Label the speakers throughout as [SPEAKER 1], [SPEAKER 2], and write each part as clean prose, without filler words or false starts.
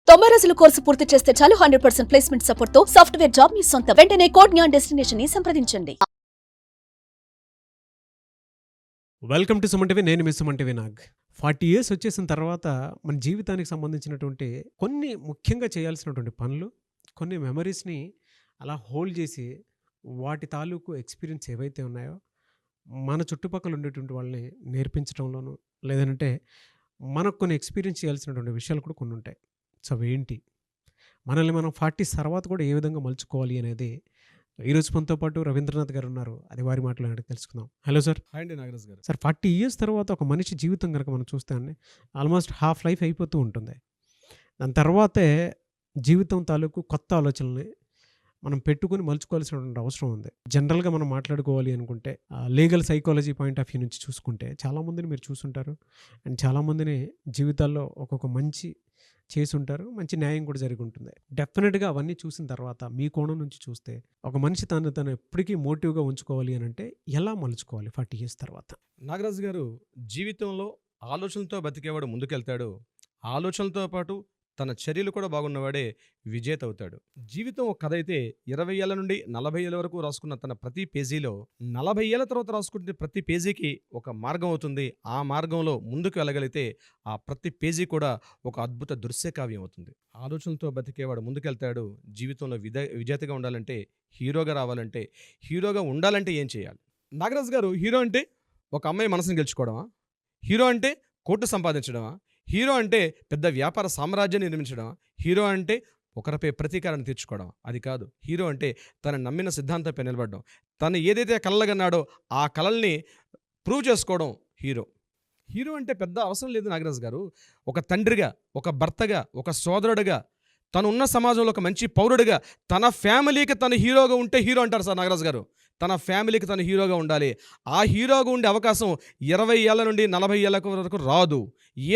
[SPEAKER 1] 90 రోజుల కోర్సు పూర్తి చేస్తే చాలు 100% ప్లేస్మెంట్ సపోర్ట్ తో సాఫ్ట్వేర్ జాబ్ మీ సొంతం. వెంటనే కోడ్ జ్ఞాన్ డెస్టినేషన్ ని సంప్రదించండి.
[SPEAKER 2] Welcome to Suman TV. నేను మీ సుమన్ టీవీ నాగ్. 40 ఇయర్స్ వచ్చేసిన తర్వాత మన జీవితానికి సంబంధించినటువంటి కొన్ని ముఖ్యంగా చేయాల్సినటువంటి పనులు, కొన్ని మెమరీస్ని అలా హోల్డ్ చేసి వాటి తాలూకు ఎక్స్పీరియన్స్ ఏవైతే ఉన్నాయో మన చుట్టుపక్కల ఉండేటువంటి వాళ్ళని నేర్పించడంలోనూ, లేదంటే మనకు కొన్ని ఎక్స్పీరియన్స్ చేయాల్సినటువంటి విషయాలు కూడా కొన్ని ఉంటాయి. సో అవేంటి, మనల్ని మనం 40s తర్వాత కూడా ఏ విధంగా మలుచుకోవాలి అనేది ఈరోజు మనతో పాటు రవీంద్రనాథ్ గారు ఉన్నారు. అది వారి మాటలు అడిగి తెలుసుకుందాం. Hello sir.
[SPEAKER 3] హాయ్ అండి నాగరాజ్ గారు.
[SPEAKER 2] సార్, 40 ఇయర్స్ తర్వాత ఒక మనిషి జీవితం కనుక మనం చూస్తే అండి ఆల్మోస్ట్ హాఫ్ లైఫ్ అయిపోతూ ఉంటుంది. దాని తర్వాతే జీవితం తాలూకు కొత్త ఆలోచనల్ని మనం పెట్టుకుని మలుచుకోవాల్సినటువంటి అవసరం ఉంది. జనరల్గా మనం మాట్లాడుకోవాలి అనుకుంటే legal psychology point of view నుంచి చూసుకుంటే చాలామందిని మీరు చూసుంటారు. అండ్ చాలామందిని జీవితాల్లో ఒక్కొక్క మంచి చేసి ఉంటారు, మంచి న్యాయం కూడా జరిగి ఉంటుంది. డెఫినెట్గా అవన్నీ చూసిన తర్వాత మీ కోణం నుంచి చూస్తే ఒక మనిషి తను ఎప్పటికీ మోటివ్గా ఉంచుకోవాలి అని అంటే ఎలా మలుచుకోవాలి 40 ఇయర్స్ తర్వాత?
[SPEAKER 3] నాగరాజ్ గారు, జీవితంలో ఆలోచనలతో బతికేవాడు ముందుకెళ్తాడు. ఆలోచనలతో పాటు తన చర్యలు కూడా బాగున్నవాడే విజేత అవుతాడు. జీవితం ఒక కథ అయితే 20 ఏళ్ల నుండి 40 ఏళ్ళ వరకు రాసుకున్న తన ప్రతి పేజీలో 40 ఏళ్ల తర్వాత రాసుకుంటే ప్రతి పేజీకి ఒక మార్గం అవుతుంది. ఆ మార్గంలో ముందుకు వెళ్ళగలిగితే ఆ ప్రతి పేజీ కూడా ఒక అద్భుత దృశ్య కావ్యం అవుతుంది. ఆలోచనలతో బతికేవాడు ముందుకెళ్తాడు. జీవితంలో విజేతగా ఉండాలంటే, హీరోగా రావాలంటే, హీరోగా ఉండాలంటే ఏం చేయాలి? నాగరాజ్ గారు, హీరో అంటే ఒక అమ్మాయి మనసుని గెలుచుకోవడమా? హీరో అంటే కోట్లు సంపాదించడమా? హీరో అంటే పెద్ద వ్యాపార సామ్రాజ్యాన్ని నిర్మించడమా? హీరో అంటే ఒకరిపై ప్రతీకారాన్ని తీర్చుకోవడం? అది కాదు. హీరో అంటే తన నమ్మిన సిద్ధాంతంపై నిలబడడం, తను ఏదైతే కలలుగన్నాడో ఆ కలల్ని ప్రూవ్ చేసుకోవడం హీరో. హీరో అంటే పెద్ద అవసరం లేదు నాగరాజ్ గారు. ఒక తండ్రిగా, ఒక భర్తగా, ఒక సోదరుడిగా, తను ఉన్న సమాజంలో ఒక మంచి పౌరుడిగా, తన ఫ్యామిలీకి తను హీరోగా ఉంటే హీరో అంటారు సార్ నాగరాజ్ గారు. తన ఫ్యామిలీకి తను హీరోగా ఉండాలి. ఆ హీరోగా ఉండే అవకాశం 20 ఏళ్ల నుండి 40 ఏళ్ళ వరకు రాదు.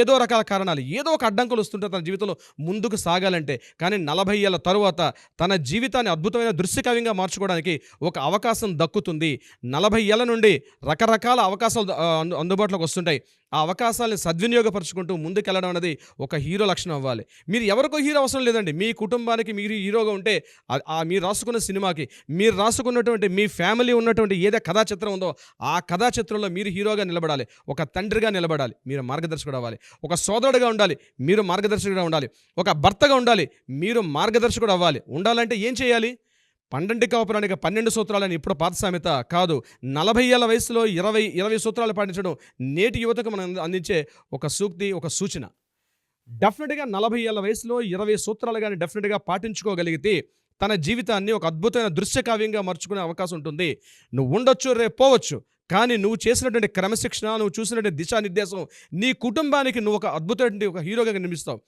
[SPEAKER 3] ఏదో రకాల కారణాలు, ఏదో ఒక అడ్డంకులు వస్తుంటే తన జీవితంలో ముందుకు సాగాలంటే. కానీ 40 ఏళ్ళ తరువాత తన జీవితాన్ని అద్భుతమైన దృశ్యకావ్యంగా మార్చుకోవడానికి ఒక అవకాశం దక్కుతుంది. 40 ఏళ్ల నుండి రకరకాల అవకాశాలు అందుబాటులోకి వస్తుంటాయి. ఆ అవకాశాలను సద్వినియోగపరుచుకుంటూ ముందుకెళ్ళడం అనేది ఒక హీరో లక్షణం అవ్వాలి. మీరు ఎవరికో హీరో అవసరం లేదండి. మీ కుటుంబానికి మీరు హీరోగా ఉంటే మీరు రాసుకున్న సినిమాకి, మీరు రాసుకున్నటువంటి మీ ఫ్యామిలీ ఉన్నటువంటి ఏదో కథా చిత్రం ఉందో ఆ కథా చిత్రంలో మీరు హీరోగా నిలబడాలి. ఒక తండ్రిగా నిలబడాలి, మీరు మార్గదర్శకుడు అవ్వాలి. ఒక సోదరుడిగా ఉండాలి, మీరు మార్గదర్శకుడిగా ఉండాలి. ఒక భర్తగా ఉండాలి, మీరు మార్గదర్శకుడు అవ్వాలి. ఉండాలంటే ఏం చేయాలి? 12 కాపురానికి 12 సూత్రాలని ఇప్పుడు పాత సామెత కాదు. 40 ఏళ్ల వయసులో 20 సూత్రాలు పాటించడం నేటి యువతకు మనం అందించే ఒక సూక్తి, ఒక సూచన. డెఫినెట్గా 40 ఏళ్ల వయసులో 20 సూత్రాలు కానీ డెఫినెట్గా పాటించుకోగలిగితే తన జీవితాన్ని ఒక అద్భుతమైన దృశ్యకావ్యంగా మార్చుకునే అవకాశం ఉంటుంది. నువ్వు ఉండొచ్చు, రేపు పోవచ్చు, కానీ నువ్వు చేసినటువంటి క్రమశిక్షణ, నువ్వు చూసినటువంటి దిశానిర్దేశం నీ కుటుంబానికి నువ్వు ఒక అద్భుతమైన ఒక హీరోగా నిర్మిస్తావు.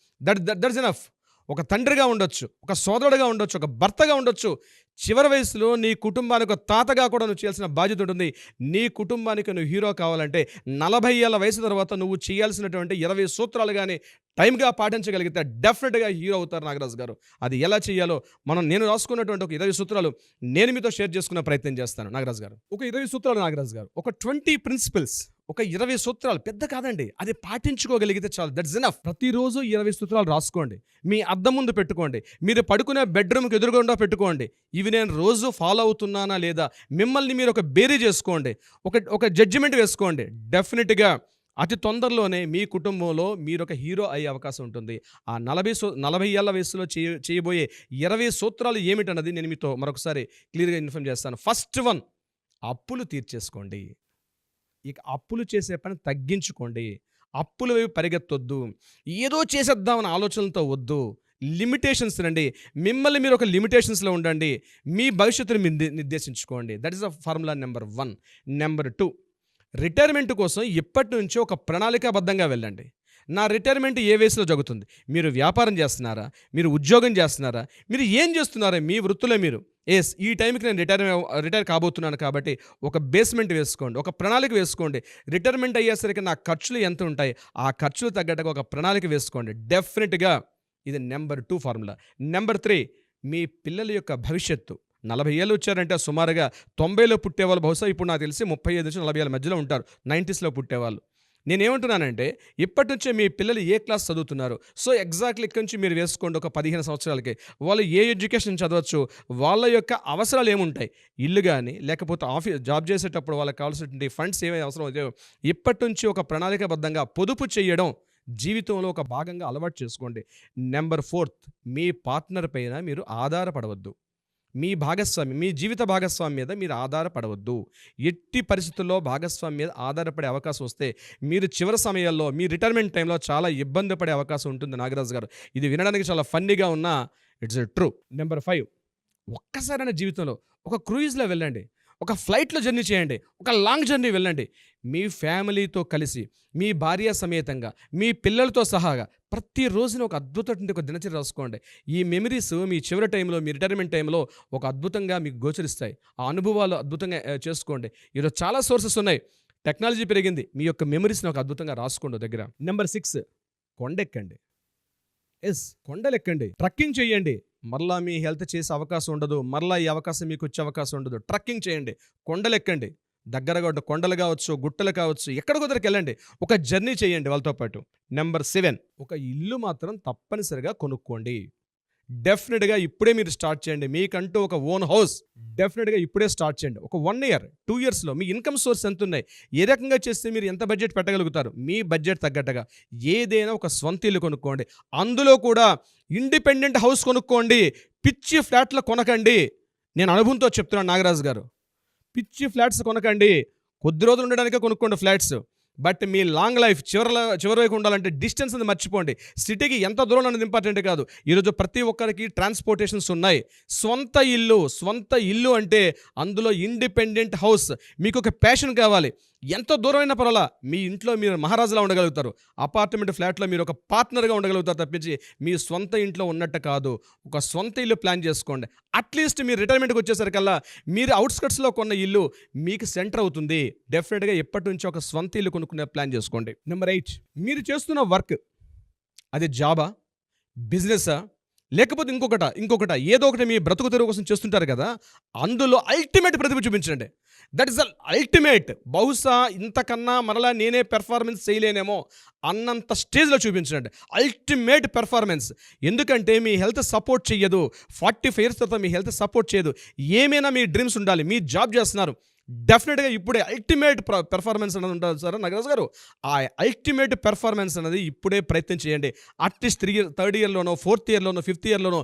[SPEAKER 3] That's enough. ఒక తండ్రిగా ఉండొచ్చు, ఒక సోదరుడిగా ఉండొచ్చు, ఒక భర్తగా ఉండొచ్చు. చివరి వయసులో నీ కుటుంబానికి ఒక తాతగా కూడా నువ్వు చేయాల్సిన బాధ్యత ఉంటుంది. నీ కుటుంబానికి నువ్వు హీరో కావాలంటే 40 ఏళ్ళ వయసు తర్వాత నువ్వు చేయాల్సినటువంటి 20 సూత్రాలు కానీ టైంగా పాటించగలిగితే డెఫినెట్గా హీరో అవుతారు నాగరాజ్ గారు. అది ఎలా చేయాలో నేను రాసుకున్నటువంటి ఒక 20 సూత్రాలు నేను మీతో షేర్ చేసుకునే ప్రయత్నం చేస్తాను నాగరాజ్ గారు. ఒక 20 సూత్రాలు నాగరాజ్ గారు, ఒక 20 ప్రిన్సిపల్స్, ఒక 20 సూత్రాలు. పెద్ద కాదండి, అది పాటించుకోగలిగితే చాలు. That's enough. ప్రతిరోజు 20 సూత్రాలు రాసుకోండి. మీ అద్దం ముందు పెట్టుకోండి, మీరు పడుకునే బెడ్రూమ్కి ఎదురుగుండా పెట్టుకోండి. ఇవి నేను రోజు ఫాలో అవుతున్నానా లేదా, మిమ్మల్ని మీరు ఒక బేరీ చేసుకోండి, ఒక జడ్జిమెంట్ వేసుకోండి. డెఫినెట్గా అతి తొందరలోనే మీ కుటుంబంలో మీరు ఒక హీరో అయ్యే అవకాశం ఉంటుంది. ఆ 40 ఏళ్ల వయసులో చేయబోయే 20 సూత్రాలు ఏమిటన్నది నేను మీతో మరొకసారి క్లియర్గా ఇన్ఫార్మ్ చేస్తాను. ఫస్ట్ వన్, అప్పులు తీర్చేసుకోండి. ఇక అప్పులు చేసే పని తగ్గించుకోండి. అప్పుల వైపు పరిగెత్తొద్దు. ఏదో చేసేద్దామని ఆలోచనలతో వద్దు. లిమిటేషన్స్ రండి. మిమ్మల్ని మీరు ఒక లిమిటేషన్స్లో ఉండండి. మీ భవిష్యత్తును మీరు నిర్దేశించుకోండి. That is the formula number 1. Number 2, retirement కోసం ఇప్పటి నుంచి ఒక ప్రణాళికాబద్ధంగా వెళ్ళండి. నా రిటైర్మెంట్ ఏ వయసులో జరుగుతుంది? మీరు వ్యాపారం చేస్తున్నారా? మీరు ఉద్యోగం చేస్తున్నారా? మీరు ఏం చేస్తున్నారా? మీ వృత్తిలో మీరు ఈ టైంకి నేను రిటైర్ కాబోతున్నాను కాబట్టి ఒక బేస్మెంట్ వేసుకోండి, ఒక ప్రణాళిక వేసుకోండి. రిటైర్మెంట్ అయ్యేసరికి నా ఖర్చులు ఎంత ఉంటాయి, ఆ ఖర్చులు తగ్గట్టుగా ఒక ప్రణాళిక వేసుకోండి. డెఫినెట్గా ఇది నెంబర్ 2 ఫార్ములా. నెంబర్ 3, మీ పిల్లల యొక్క భవిష్యత్తు. 40 ఏళ్ళు వచ్చారంటే సుమారుగా 90లో పుట్టేవాళ్ళు బహుశా ఇప్పుడు నాకు తెలిసి 35 నుంచి 40 ఏళ్ళ మధ్యలో ఉంటారు. 90స్లో పుట్టేవాళ్ళు. నేనేమంటున్నానంటే ఇప్పటి నుంచే మీ పిల్లలు ఏ క్లాస్ చదువుతున్నారు, సో ఎగ్జాక్ట్లీ ఇక్కడి నుంచి మీరు వేసుకోండి. ఒక 15 సంవత్సరాలకి వాళ్ళు ఏ ఎడ్యుకేషన్ చదవచ్చు, వాళ్ళ యొక్క అవసరాలు ఏముంటాయి, ఇల్లు కానీ లేకపోతే జాబ్ చేసేటప్పుడు వాళ్ళకి కావాల్సినటువంటి ఫండ్స్ ఏమైనా అవసరం అవుతాయో ఇప్పటి నుంచి ఒక ప్రణాళికాబద్ధంగా పొదుపు చేయడం జీవితంలో ఒక భాగంగా అలవాటు చేసుకోండి. నెంబర్ 4, మీ పార్ట్నర్ పైన మీరు ఆధారపడవద్దు. మీ జీవిత భాగస్వామి మీద మీరు ఆధారపడవద్దు. ఎట్టి పరిస్థితుల్లో భాగస్వామి మీద ఆధారపడే అవకాశం వస్తే మీరు చివరి సమయాల్లో మీ రిటైర్మెంట్ టైంలో చాలా ఇబ్బంది పడే అవకాశం ఉంటుంది. నాగరాజు గారు, ఇది వినడానికి చాలా ఫన్నీగా ఉన్నా ఇట్స్ ట్రూ. నెంబర్ 5, ఒక్కసారైనా జీవితంలో ఒక క్రూయిజ్లో వెళ్ళండి, ఒక ఫ్లైట్లో జర్నీ చేయండి, ఒక లాంగ్ జర్నీ వెళ్ళండి. మీ ఫ్యామిలీతో కలిసి, మీ భార్య సమేతంగా, మీ పిల్లలతో సహాగా ప్రతిరోజున ఒక అద్భుతమైన ఒక దినచర్య రాసుకోండి. ఈ మెమరీస్ మీ చివరి టైంలో, మీ రిటైర్మెంట్ టైంలో ఒక అద్భుతంగా మీకు గోచరిస్తాయి. ఆ అనుభవాలు అద్భుతంగా చేసుకోండి. ఈరోజు చాలా సోర్సెస్ ఉన్నాయి, టెక్నాలజీ పెరిగింది. మీ యొక్క మెమరీస్ని ఒక అద్భుతంగా రాసుకోండి దగ్గర. నెంబర్ 6, కొండెక్కండి. కొండలెక్కండి, ట్రక్కింగ్ చేయండి. మరలా మీ హెల్త్ చేసే అవకాశం ఉండదు, మరలా ఈ అవకాశం మీకు వచ్చే అవకాశం ఉండదు. ట్రక్కింగ్ చేయండి, కొండలెక్కండి. దగ్గరగా ఉన్న కొండలు కావచ్చు, గుట్టలు కావచ్చు, ఎక్కడ కుదరికి వెళ్ళండి, ఒక జర్నీ చేయండి వాళ్ళతో పాటు. నెంబర్ 7, ఒక ఇల్లు మాత్రం తప్పనిసరిగా కొనుక్కోండి. డెఫినెట్గా ఇప్పుడే మీరు స్టార్ట్ చేయండి. మీకంటూ ఒక ఓన్ హౌస్ డెఫినెట్గా ఇప్పుడే స్టార్ట్ చేయండి. ఒక 1 ఇయర్ 2 ఇయర్స్లో మీ ఇన్కమ్ సోర్స్ ఎంత ఉన్నాయి, ఏ రకంగా చేస్తే మీరు ఎంత బడ్జెట్ పెట్టగలుగుతారు, మీ బడ్జెట్ తగ్గట్టుగా ఏదైనా ఒక స్వంత ఇల్లు కొనుక్కోండి. అందులో కూడా ఇండిపెండెంట్ హౌస్ కొనుక్కోండి. పిచ్చి ఫ్లాట్లు కొనకండి. నేను అనుభవంతో చెప్తున్నాను నాగరాజు గారు, పిచ్చి ఫ్లాట్స్ కొనకండి. కొద్ది రోజులు ఉండడానికే కొనుక్కోండి flats. But me long life చివరి వైపు ఉండాలంటే డిస్టెన్స్ అనేది మర్చిపోండి. సిటీకి ఎంత దూరం అనేది ఇంపార్టెంట్ కాదు. ఈరోజు ప్రతి ఒక్కరికి ట్రాన్స్పోర్టేషన్స్ ఉన్నాయి. స్వంత ఇల్లు అంటే అందులో ఇండిపెండెంట్ హౌస్. మీకు ఒక ప్యాషన్ కావాలి. ఎంత దూరమైనా పర్వాలా మీ ఇంట్లో మీరు మహారాజులా ఉండగలుగుతారు. అపార్ట్మెంట్ ఫ్లాట్లో మీరు ఒక పార్ట్నర్గా ఉండగలుగుతారు తప్పించి మీ సొంత ఇంట్లో ఉన్నట్టు కాదు. ఒక సొంత ఇల్లు ప్లాన్ చేసుకోండి. అట్లీస్ట్ మీరు రిటైర్మెంట్కి వచ్చేసరికల్లా మీరు అవుట్స్కట్స్లో కొన్న ఇల్లు మీకు సెంటర్ అవుతుంది. డెఫినెట్గా ఎప్పటి నుంచో ఒక సొంత ఇల్లు కొనుక్కునే ప్లాన్ చేసుకోండి. నెంబర్ 8, మీరు చేస్తున్న వర్క్ అది జాబా, బిజినెసా, లేకపోతే ఇంకొకట ఏదో ఒకటి మీ బ్రతుకు తెరువు కోసం చేస్తుంటారు కదా, అందులో అల్టిమేట్ ప్రతిభ చూపించండి. That is the ultimate. బహుశా ఇంతకన్నా మరలా నేనే పెర్ఫార్మెన్స్ చేయలేనేమో అన్నంత స్టేజ్లో చూపించండి అల్టిమేట్ పెర్ఫార్మెన్స్. ఎందుకంటే మీ హెల్త్ సపోర్ట్ చేయదు. 45 ఇయర్స్ తర్వాత మీ హెల్త్ సపోర్ట్ చేయదు. ఏమైనా మీ డ్రీమ్స్ ఉండాలి. మీ జాబ్ చేస్తున్నారు, డెఫినెట్గా ఇప్పుడే అల్టిమేట్ పెర్ఫార్మెన్స్ అనేది ఉంటుంది సార్ నాగరాజు గారు. ఆ అల్టిమేట్ పెర్ఫార్మెన్స్ అనేది ఇప్పుడే ప్రయత్నం చేయండి. అట్లీస్ట్ 3rd ఇయర్లోనో 4th ఇయర్లోనో 5th ఇయర్లోనో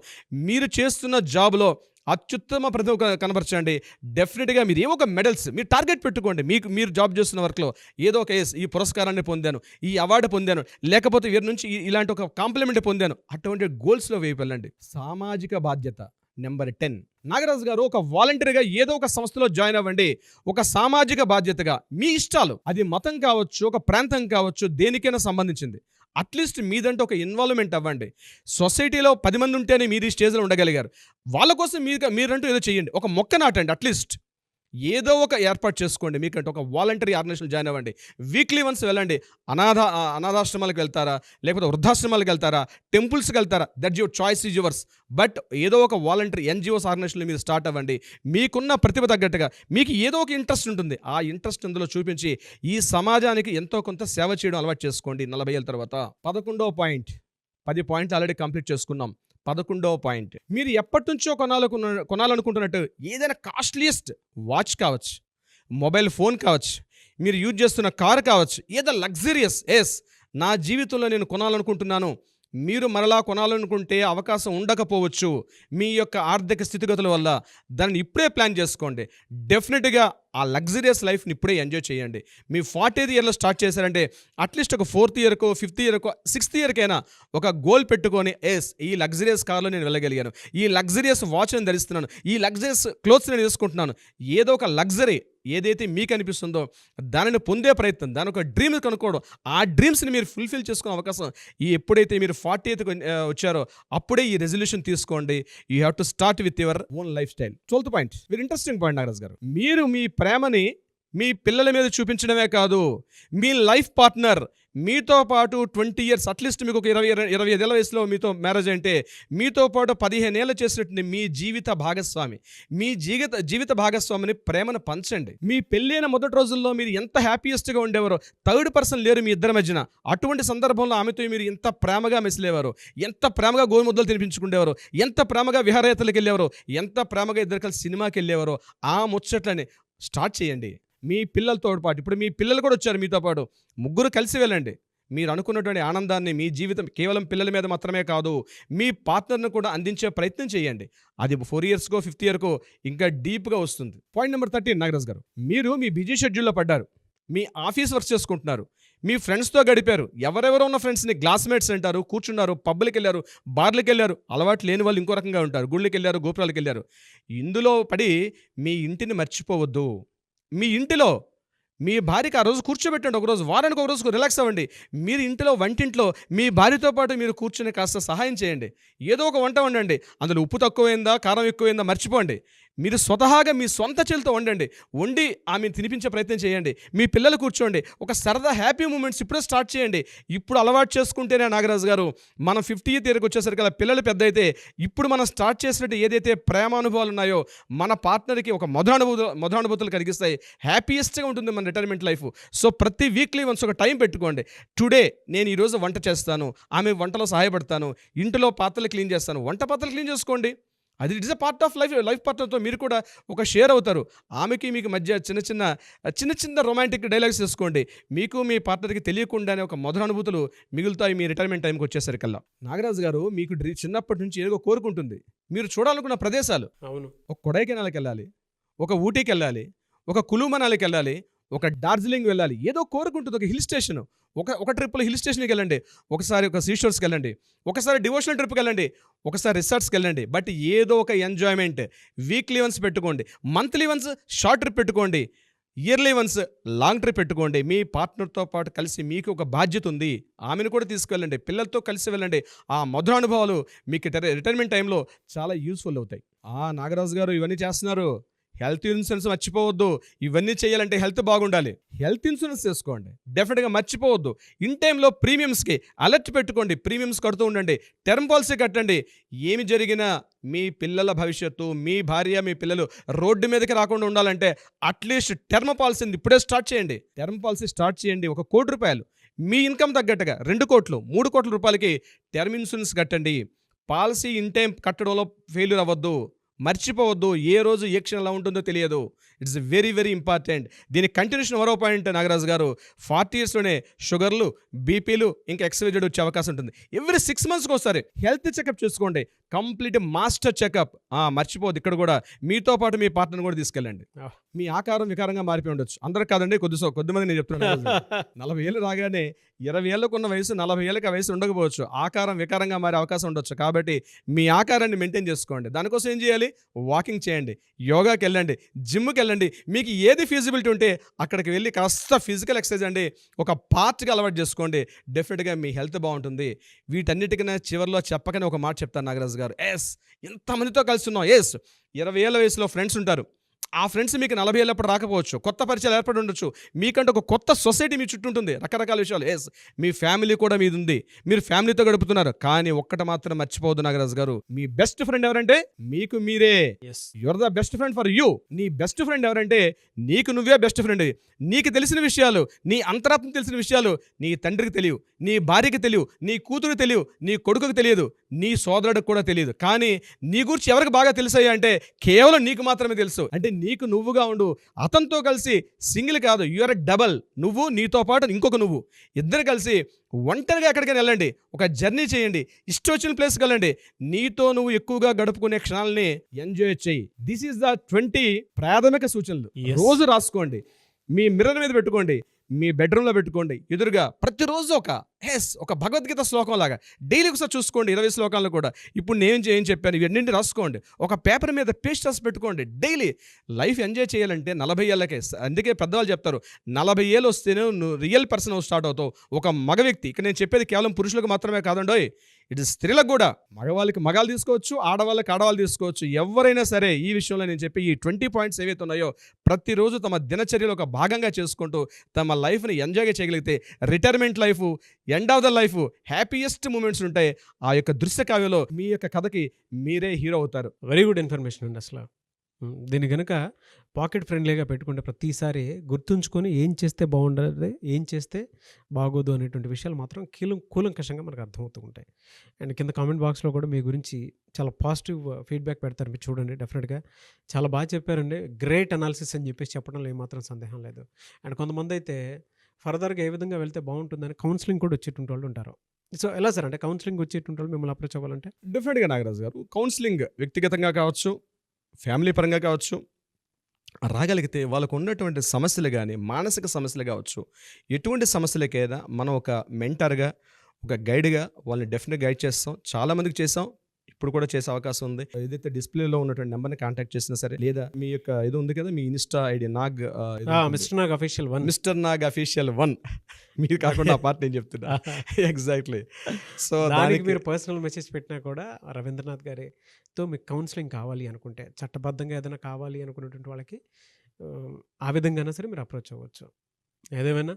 [SPEAKER 3] మీరు చేస్తున్న జాబ్లో అత్యుత్తమ ప్రతిభ కనబరచండి. డెఫినెట్గా మీరు ఏవో ఒక మెడల్స్ మీరు టార్గెట్ పెట్టుకోండి. మీరు జాబ్ చేస్తున్న వర్క్లో ఏదో ఒక ఈ పురస్కారాన్ని పొందాను, ఈ అవార్డు పొందాను, లేకపోతే వీరి నుంచి ఇలాంటి ఒక కాంప్లిమెంట్ పొందాను. అటువంటి గోల్స్లో వేయి వెళ్ళండి. సామాజిక బాధ్యత నెంబర్ 10. నాగరాజు గారు, ఒక వాలంటీర్గా ఏదో ఒక సంస్థలో జాయిన్ అవ్వండి. ఒక సామాజిక బాధ్యతగా మీ ఇష్టాలు, అది మతం కావచ్చు, ఒక ప్రాంతం కావచ్చు, దేనికైనా సంబంధించింది. అట్లీస్ట్ మీదంటే ఒక ఇన్వాల్వ్మెంట్ అవ్వండి. సొసైటీలో 10 మంది ఉంటేనే మీరు ఈ స్టేజ్లో ఉండగలిగారు. వాళ్ళ కోసం మీరంటూ ఏదో చేయండి. ఒక మొక్క నాటండి. అట్లీస్ట్ ఏదో ఒక ఏర్పాటు చేసుకోండి. మీకంటే ఒక వాలంటరీ ఆర్గనైజేషన్ జాయిన్ అవ్వండి. వీక్లీ వన్స్ వెళ్ళండి. అనాథాశ్రమాలకు వెళ్తారా, లేకపోతే వృద్ధాశ్రమాలకు వెళ్తారా, టెంపుల్స్కి వెళ్తారా, that your choice is yours. But ఏదో ఒక వాలంటరీ NGOs ఆర్గనైజేషన్లో మీరు స్టార్ట్ అవ్వండి. మీకున్న ప్రతిభ తగ్గట్టుగా మీకు ఏదో ఒక ఇంట్రెస్ట్ ఉంటుంది. ఆ ఇంట్రెస్ట్ అందులో చూపించి ఈ సమాజానికి ఎంతో కొంత సేవ చేయడం అలవాటు చేసుకోండి 40 ఏళ్ళ తర్వాత. 11వ పాయింట్. 10 పాయింట్లు ఆల్రెడీ కంప్లీట్ చేసుకున్నాం. 11వ పాయింట్, మీరు ఎప్పటి నుంచో కొనాలనుకుంటున్నట్టు ఏదైనా కాస్ట్లీయెస్ట్ వాచ్ కావచ్చు, మొబైల్ ఫోన్ కావచ్చు, మీరు యూజ్ చేస్తున్న కార్ కావచ్చు, ఏదో లగ్జరియస్ నా జీవితంలో నేను కొనాలనుకుంటున్నాను. మీరు మరలా కొనాలనుకుంటే అవకాశం ఉండకపోవచ్చు మీ యొక్క ఆర్థిక స్థితిగతుల వల్ల. దాన్ని ఇప్పుడే ప్లాన్ చేసుకోండి. డెఫినెట్గా ఆ లగ్జరియస్ లైఫ్ని ఇప్పుడే ఎంజాయ్ చేయండి. మీ 40th ఇయర్లో స్టార్ట్ చేశారంటే అట్లీస్ట్ ఒక 4th ఇయర్కో 5th ఇయర్కో 6th ఇయర్కైనా ఒక గోల్ పెట్టుకొని ఈ లగ్జరియస్ కార్లో నేను వెళ్ళగలిగాను, ఈ లగ్జరియస్ వాచ్ నేను ధరిస్తున్నాను, ఈ లగ్జరియస్ క్లోత్స్ నేను వేసుకుంటున్నాను. ఏదో ఒక లగ్జరీ ఏదైతే మీకు అనిపిస్తుందో దానిని పొందే ప్రయత్నం, దాని ఒక డ్రీమ్ కనుక్కోవడం, ఆ డ్రీమ్స్ని మీరు ఫుల్ఫిల్ చేసుకునే అవకాశం ఎప్పుడైతే మీరు 40th వచ్చారో అప్పుడే ఈ రెజల్యూషన్ తీసుకోండి. You have to start with your own life style. 12th point, very interesting point Nagaraj గారు. మీరు మీ ప్రేమని మీ పిల్లల మీద చూపించడమే కాదు, మీ లైఫ్ పార్ట్నర్, మీతో పాటు 20 ఇయర్స్ అట్లీస్ట్ మీకు ఒక 25 ఏళ్ళ వయసులో మీతో మ్యారేజ్ అంటే మీతో పాటు 15 ఏళ్ళు చేసినట్టు మీ జీవిత భాగస్వామి, మీ జీవిత భాగస్వామిని ప్రేమను పంచండి. మీ పెళ్ళైన మొదటి రోజుల్లో మీరు ఎంత హ్యాపీయెస్ట్గా ఉండేవారో, థర్డ్ పర్సన్ లేరు మీ ఇద్దరి మధ్యన, అటువంటి సందర్భంలో ఆమెతో మీరు ఎంత ప్రేమగా మెసిలేవారు, ఎంత ప్రేమగా గోరుముద్దలు తినిపించుకునేవారు, ఎంత ప్రేమగా విహారయాత్రలకు వెళ్ళేవారు, ఎంత ప్రేమగా ఇద్దరు కలిసి సినిమాకి వెళ్ళేవారో ఆ ముచ్చట్లని స్టార్ట్ చేయండి. మీ పిల్లలతో పాటు, ఇప్పుడు మీ పిల్లలు కూడా వచ్చారు మీతో పాటు, ముగ్గురు కలిసి వెళ్ళండి. మీరు అనుకున్నటువంటి ఆనందాన్ని మీ జీవితం కేవలం పిల్లల మీద మాత్రమే కాదు, మీ పార్ట్నర్ను కూడా అందించే ప్రయత్నం చేయండి. అది 4 ఇయర్స్కో 5th ఇయర్కో ఇంకా డీప్గా వస్తుంది. పాయింట్ నెంబర్ 13 నాగరాజ్ గారు, మీరు మీ బిజీ షెడ్యూల్లో పడ్డారు, మీ ఆఫీస్ వర్క్ చేసుకుంటున్నారు, మీ ఫ్రెండ్స్తో గడిపారు, ఎవరెవరో ఉన్న ఫ్రెండ్స్ని క్లాస్మేట్స్ అంటారు, కూర్చున్నారు, పబ్బులకి వెళ్ళారు, బార్లకి వెళ్ళారు, అలవాటు లేని వాళ్ళు ఇంకో రకంగా ఉంటారు, గుళ్ళకి వెళ్ళారు, గోపురాలకు వెళ్ళారు. ఇందులో పడి మీ ఇంటిని మర్చిపోవద్దు. మీ ఇంటిలో మీ భార్యకి ఆ రోజు కూర్చోబెట్టండి, ఒకరోజు వారానికి ఒక రోజు రిలాక్స్ అవ్వండి. మీరు ఇంటిలో వంటింట్లో మీ భార్యతో పాటు మీరు కూర్చుని కాస్త సహాయం చేయండి. ఏదో ఒక వంట వండండి, అందులో ఉప్పు తక్కువైందా కారం ఎక్కువైందా మర్చిపోండి. మీరు స్వతహాగా మీ సొంత చేతితో వండి ఆమెను తినిపించే ప్రయత్నం చేయండి. మీ పిల్లలు కూర్చోండి, ఒక సరదా హ్యాపీ మూమెంట్స్ ఇప్పుడే స్టార్ట్ చేయండి. ఇప్పుడు అలవాటు చేసుకుంటేనే నాగరాజు గారు మనం 50th ఇయర్కి వచ్చేసరికి అలా పిల్లలు పెద్ద అయితే ఇప్పుడు మనం స్టార్ట్ చేసినట్టు ఏదైతే ప్రేమానుభవాలు ఉన్నాయో మన పార్ట్నర్కి ఒక మధురానుభూతులు కలిగిస్తాయి. హ్యాపీయెస్ట్గా ఉంటుంది మన రిటైర్మెంట్ లైఫ్. సో ప్రతి వీక్లీ వన్స్ ఒక టైం పెట్టుకోండి. టుడే నేను ఈరోజు వంట చేస్తాను, ఆమె వంటలో సహాయపడతాను, ఇంటిలో పాత్రలు క్లీన్ చేస్తాను, వంట పాత్రలు క్లీన్ చేసుకోండి. అది it's a part of life పార్ట్నర్తో మీరు కూడా ఒక షేర్ అవుతారు. ఆమెకి మీకు మధ్య చిన్న చిన్న రొమాంటిక్ డైలాగ్స్ చేసుకోండి. మీకు మీ పార్ట్నర్కి తెలియకుండానే ఒక మధుర అనుభూతులు మిగులుతాయి మీ రిటైర్మెంట్ టైంకి వచ్చేసరికల్లా. నాగరాజు గారు, మీకు చిన్నప్పటి నుంచి ఏదో కోరుకుంటుంది, మీరు చూడాలనుకున్న ప్రదేశాలు.
[SPEAKER 2] అవును.
[SPEAKER 3] ఒక కొడైకెనాల్కి వెళ్ళాలి, ఒక ఊటీకి వెళ్ళాలి, ఒక కులు మనాలికి వెళ్ళాలి, ఒక డార్జిలింగ్ వెళ్ళాలి, ఏదో కోరుకుంటుంది. ఒక హిల్ స్టేషన్, ఒక ట్రిప్లో హిల్ స్టేషన్కి వెళ్ళండి, ఒకసారి ఒక సీషోర్స్కి వెళ్ళండి, ఒకసారి డివోషనల్ ట్రిప్కి వెళ్ళండి, ఒకసారి రిసార్ట్స్కి వెళ్ళండి. బట్ ఏదో ఒక ఎంజాయ్మెంట్ వీక్లీ వన్స్ పెట్టుకోండి, మంత్లీ వన్స్ షార్ట్ ట్రిప్ పెట్టుకోండి, ఇయర్లీ వన్స్ లాంగ్ ట్రిప్ పెట్టుకోండి. మీ పార్ట్నర్తో పాటు కలిసి మీకు ఒక బాధ్యత ఉంది, ఆమెను కూడా తీసుకువెళ్ళండి, పిల్లలతో కలిసి వెళ్ళండి. ఆ మధురానుభవాలు మీకు రిటైర్మెంట్ టైంలో చాలా యూస్ఫుల్ అవుతాయి. నాగరాజు గారు ఇవన్నీ చేస్తున్నారు, హెల్త్ ఇన్సూరెన్స్ మర్చిపోవద్దు. ఇవన్నీ చేయాలంటే హెల్త్ బాగుండాలి, హెల్త్ ఇన్సూరెన్స్ చేసుకోండి, డెఫినెట్గా మర్చిపోవద్దు. ఇన్ టైంలో ప్రీమియమ్స్కి అలర్ట్ పెట్టుకోండి, ప్రీమియమ్స్ కడుతూ ఉండండి, టర్మ్ పాలసీ కట్టండి. ఏమి జరిగినా మీ పిల్లల భవిష్యత్తు, మీ భార్య మీ పిల్లలు రోడ్డు మీదకి రాకుండా ఉండాలంటే అట్లీస్ట్ టర్మ్ పాలసీని ఇప్పుడే స్టార్ట్ చేయండి. టర్మ్ పాలసీ స్టార్ట్ చేయండి. ₹1 కోటి మీ ఇన్కమ్ తగ్గట్టుగా 2 కోట్లు 3 కోట్ల రూపాయలకి టర్మ్ ఇన్సూరెన్స్ కట్టండి. పాలసీ ఇన్ టైం కట్టడంలో ఫెయిల్యూర్ అవ్వద్దు, మర్చిపోవద్దు. ఏ రోజు ఏ క్షణం ఎలా ఉంటుందో తెలియదు. It's very very important. దీని కంటిన్యూషన్ మరో పాయింట్ నాగరాజు గారు, 40 ఇయర్స్లోనే షుగర్లు, బీపీలు ఇంకా ఎక్స్వైజెడ్ వచ్చే అవకాశం ఉంటుంది. ఎవ్రీ 6 మంత్స్కి ఒకసారి హెల్త్ చెకప్ చేసుకోండి, కంప్లీట్ మాస్టర్ చెకప్. మర్చిపోవద్దు. ఇక్కడ కూడా మీతో పాటు మీ పార్ట్నర్ కూడా తీసుకెళ్ళండి. మీ ఆకారం వికారంగా మారిపోయి ఉండొచ్చు, అందరూ కాదండి, కొద్దిమంది నేను చెప్తున్నాను. 40 ఏళ్ళు రాగానే 20 ఏళ్ళకు ఉన్న వయసు 40 ఏళ్ళకి ఆ వయసు ఉండకపోవచ్చు, ఆకారం వికారంగా మారే అవకాశం ఉండొచ్చు. కాబట్టి మీ ఆకారాన్ని మెయింటైన్ చేసుకోండి. దానికోసం ఏం చేయాలి? వాకింగ్ చేయండి, యోగాకి వెళ్ళండి, జిమ్కి వెళ్ళండి. మీకు ఏది ఫీజిబిలిటీ ఉంటే అక్కడికి వెళ్ళి కాస్త ఫిజికల్ ఎక్సర్సైజ్ అండి ఒక పార్ట్గా అలవాటు చేసుకోండి. డెఫినెట్గా మీ హెల్త్ బాగుంటుంది. వీటన్నిటికన్నా చివరిలో చెప్పకనే ఒక మాట చెప్తాను నాగరాజు గారు. ఎంతమందితో కలిసి ఉన్నాం. 20 ఏళ్ళ వయసులో ఫ్రెండ్స్ ఉంటారు, ఆ ఫ్రెండ్స్ మీకు 40 ఏళ్ళప్పుడు రాకపోవచ్చు, కొత్త పరిచయాలు ఏర్పడి ఉండొచ్చు, మీకంటే ఒక కొత్త సొసైటీ మీ చుట్టూ ఉంటుంది, రకరకాల విషయాలు. మీ ఫ్యామిలీ కూడా మీది ఉంది, మీరు ఫ్యామిలీతో గడుపుతున్నారు. కానీ ఒక్కటి మాత్రం మర్చిపోవద్దు నాగరాజు గారు, మీ బెస్ట్ ఫ్రెండ్ ఎవరంటే మీకు మీరే. Your the best friend for you. నీ బెస్ట్ ఫ్రెండ్ ఎవరంటే నీకు నువ్వే బెస్ట్ ఫ్రెండ్. నీకు తెలిసిన విషయాలు, నీ అంతరాత్మ తెలిసిన విషయాలు నీ తండ్రికి తెలియవు, నీ భార్యకి తెలియవు, నీ కూతురు తెలియవు, నీ కొడుకుకి తెలియదు, నీ సోదరుడికి కూడా తెలియదు. కానీ నీ గురించి ఎవరికి బాగా తెలుసాయి అంటే కేవలం నీకు మాత్రమే తెలుసు. అంటే నీకు నువ్వుగా ఉండు, అతనితో కలిసి సింగిల్ కాదు, యూఆర్ డబల్. నువ్వు, నీతో పాటు ఇంకొక నువ్వు, ఇద్దరు కలిసి ఒంటరిగా ఎక్కడికైనా వెళ్ళండి, ఒక జర్నీ చేయండి, ఇష్టం వచ్చిన ప్లేస్కి వెళ్ళండి. నీతో నువ్వు ఎక్కువగా గడుపుకునే క్షణాలని ఎంజాయ్ చేయి. దిస్ ఈస్ ద 20 ప్రాథమిక సూచనలు. రోజు రాసుకోండి, మీ మిర్రర్ మీద పెట్టుకోండి, మీ బెడ్రూమ్లో పెట్టుకోండి, ఎదురుగా ప్రతిరోజు ఒక భగవద్గీత శ్లోకం లాగా డైలీ ఒకసారి చూసుకోండి. 20 శ్లోకాలను కూడా ఇప్పుడు నేను ఏం చెప్పాను ఇవన్నీ రాసుకోండి. ఒక పేపర్ మీద పేస్ట్ రాసి పెట్టుకోండి. డైలీ లైఫ్ ఎంజాయ్ చేయాలంటే 40 ఏళ్ళకే. అందుకే పెద్దవాళ్ళు చెప్తారు 40 ఏళ్ళు వస్తేనే నువ్వు రియల్ పర్సన్ స్టార్ట్ అవుతావు, ఒక మగ వ్యక్తి. ఇక్కడ నేను చెప్పేది కేవలం పురుషులకు మాత్రమే కాదండోయ్, ఇటు స్త్రీలకు కూడా మగవాళ్ళకి మగాళ్ళు తీసుకోవచ్చు, ఆడవాళ్ళకి ఆడవాళ్ళు తీసుకోవచ్చు. ఎవరైనా సరే ఈ విషయంలో నేను చెప్పి ఈ 20 పాయింట్స్ ఏవైతే ఉన్నాయో ప్రతిరోజు తమ దినచర్యలో ఒక భాగంగా చేసుకుంటూ తమ లైఫ్ని ఎంజాయ్గా చేయగలిగితే retirement life, end of the life, happiest moments ఉంటాయి. ఆ యొక్క దృశ్య కావ్యంలో మీ యొక్క కథకి మీరే హీరో అవుతారు.
[SPEAKER 2] వెరీ గుడ్ ఇన్ఫర్మేషన్ అండి అసలు. దీన్ని కనుక పాకెట్ ఫ్రెండ్లీగా పెట్టుకుంటే ప్రతిసారి గుర్తుంచుకొని ఏం చేస్తే బాగుండదు, ఏం చేస్తే బాగోదు అనేటువంటి విషయాలు మాత్రం కూలంకషంగా మనకు అర్థమవుతూ ఉంటాయి. అండ్ కింద కామెంట్ బాక్స్లో కూడా మీ గురించి చాలా పాజిటివ్ ఫీడ్బ్యాక్ పెడతారు, మీరు చూడండి. డెఫినెట్గా చాలా బాగా చెప్పారండి, గ్రేట్ అనాలిసిస్ అని చెప్పేసి చెప్పడంలో ఏమాత్రం సందేహం లేదు. అండ్ కొంతమంది అయితే ఫర్దర్గా ఏ విధంగా వెళ్తే బాగుంటుందని కౌన్సిలింగ్ కూడా వచ్చేటువంటి వాళ్ళు ఉంటారు. సో ఎలా సార్, అంటే కౌన్సిలింగ్ వచ్చేటువంటి వాళ్ళు మిమ్మల్ని అప్రోచ్ అవ్వాలంటే?
[SPEAKER 3] డెఫినెట్గా నాగరాజు గారు, కౌన్సిలింగ్ వ్యక్తిగతంగా కావచ్చు, ఫ్యామిలీ పరంగా కావచ్చు, రాగలిగితే వాళ్ళకు ఉన్నటువంటి సమస్యలు కానీ, మానసిక సమస్యలు కావచ్చు, ఎటువంటి సమస్యలకైనా మనం ఒక మెంటర్గా, ఒక గైడ్గా వాళ్ళని డెఫినెట్గా గైడ్ చేస్తాం. చాలామందికి చేసాం, ఇప్పుడు కూడా చేసే అవకాశం ఉంది. ఏదైతే డిస్ప్లేలో ఉన్నటువంటి నెంబర్ని కాంటాక్ట్ చేసినా సరే, లేదా మీ యొక్క ఇది ఉంది కదా, మీ insta ID Nag,
[SPEAKER 2] mister Nag official 1,
[SPEAKER 3] mister Nag official 1 మీరు కాకుండా ఆ పార్ట్ నేను చెప్తున్నా. ఎగ్జాక్ట్లీ. సో
[SPEAKER 2] దానికి మీరు పర్సనల్ మెసేజ్ పెట్టినా కూడా రవీంద్రనాథ్ గారితో మీకు కౌన్సిలింగ్ కావాలి అనుకుంటే, చట్టబద్ధంగా ఏదైనా కావాలి అనుకున్నటువంటి వాళ్ళకి ఆ విధంగానే సరే మీరు అప్రోచ్ అవ్వచ్చు. ఏదేమైనా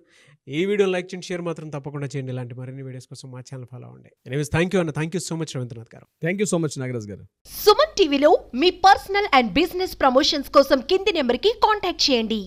[SPEAKER 2] ఈ వీడియో లైక్ చేయండి, షేర్ మాత్రం తప్పకుండా చేయండి. ఇలాంటి మరిన్ని వీడియోస్ కోసం మా ఛానల్ ఫాలో అవ్వండి. ఎనీవేస్ థ్యాంక్ యూ అన్న, thank you so much Ravindranath garu.
[SPEAKER 3] Thank you so much Nagaraj garu.
[SPEAKER 4] Suman టీవీలో మీ పర్సనల్ అండ్ బిజినెస్ ప్రమోషన్స్ కోసం కింది నెంబర్కి కాంటాక్ట్ చేయండి.